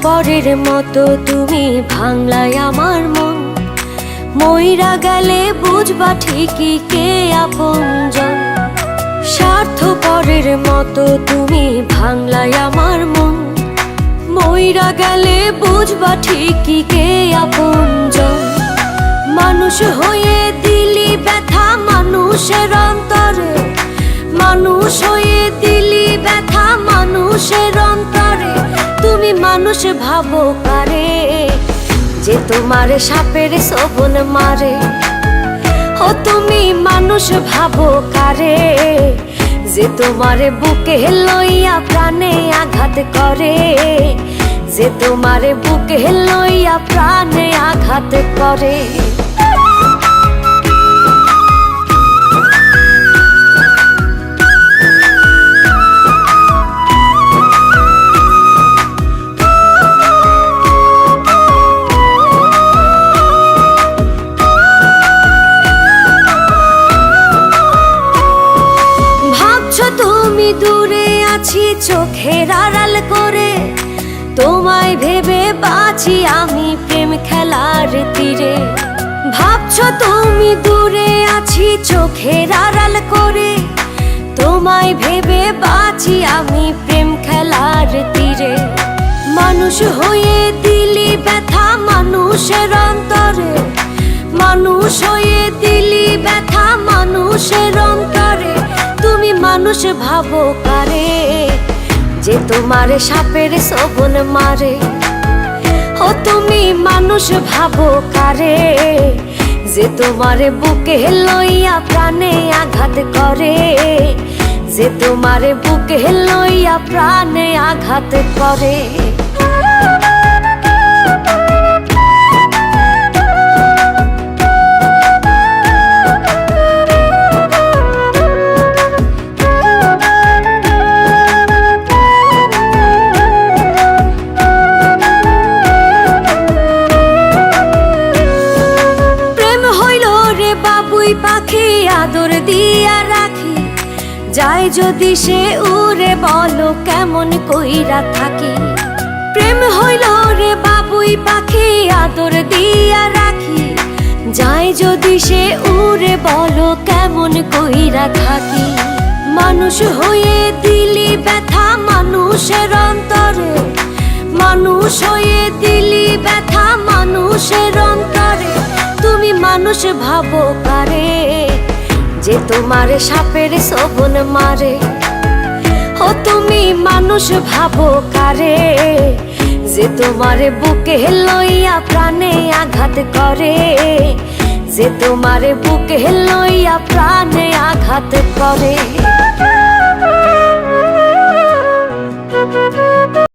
পরের মতো তুমি ভাঙলাই আমার মন। মইরা গেলে বুঝবা ঠিকই কে আপনজন। স্বার্থপরের মতো তুমি ভাঙলাই আমার মন। মইরা গেলে বুঝবা ঠিকই কে আপনজন। মানুষ হয়ে দিলি ব্যথা মানুষের অন্তরে, মানুষ হয়ে দিলি ব্যথা মানুষের অন্তরে। তুমি মানুষ ভাবো কারে, যে তোমারে সাপের শোভন মারে। ও তুমি মানুষ ভাবো কারে, যে তোমারে বুকে লইয়া প্রাণে আঘাত করে। যে তোমারে বুকে লইয়া প্রাণে আঘাত করে। তুমি দূরে আছি চোখের আড়াল করে, তোমায় ভেবে বাঁচি আমি প্রেম খেলার তীরে। ভাবছো তুমি দূরে আছি চোখের আড়াল করে, তোমায় ভেবে বাঁচি আমি প্রেম খেলার তীরে। মানুষ হয়ে দিলি ব্যথা মানুষের অন্তরে, মানুষ হয়ে দিলি ব্যথা মানুষের অন্তরে। তুমি মানুষ ভাবো কারে, যে তোমারে সাপের শোভন মারে। ও তুমি মানুষ ভাবো কারে, যে তোমারে বুকে লইয়া প্রাণে আঘাত করে। যে তোমারে বুকে লইয়া প্রাণে আঘাত করে। পাখি আদর দিয়া রাখি, যায় যদি সে উড়ে বলো কেমন কইরা থাকি। প্রেম হইল রে বাবুই পাখি আদর দিয়া রাখি, যায় যদি সে উড়ে বলো কেমন কইরা থাকি। মানুষ হয়ে দিলি ব্যথা মানুষের অন্তরে, মানুষ হয়ে দিলি ব্যথা মানুষের অন্তরে। তুমি মানুষ ভাবো কারে, যে তোমারে সাপের শোভন মারে। ও তুমি মানুষ ভাবো কারে, যে তোমারে বুকে লইয়া প্রাণে আঘাত করে। যে তোমারে বুকে লইয়া প্রাণে আঘাত করে।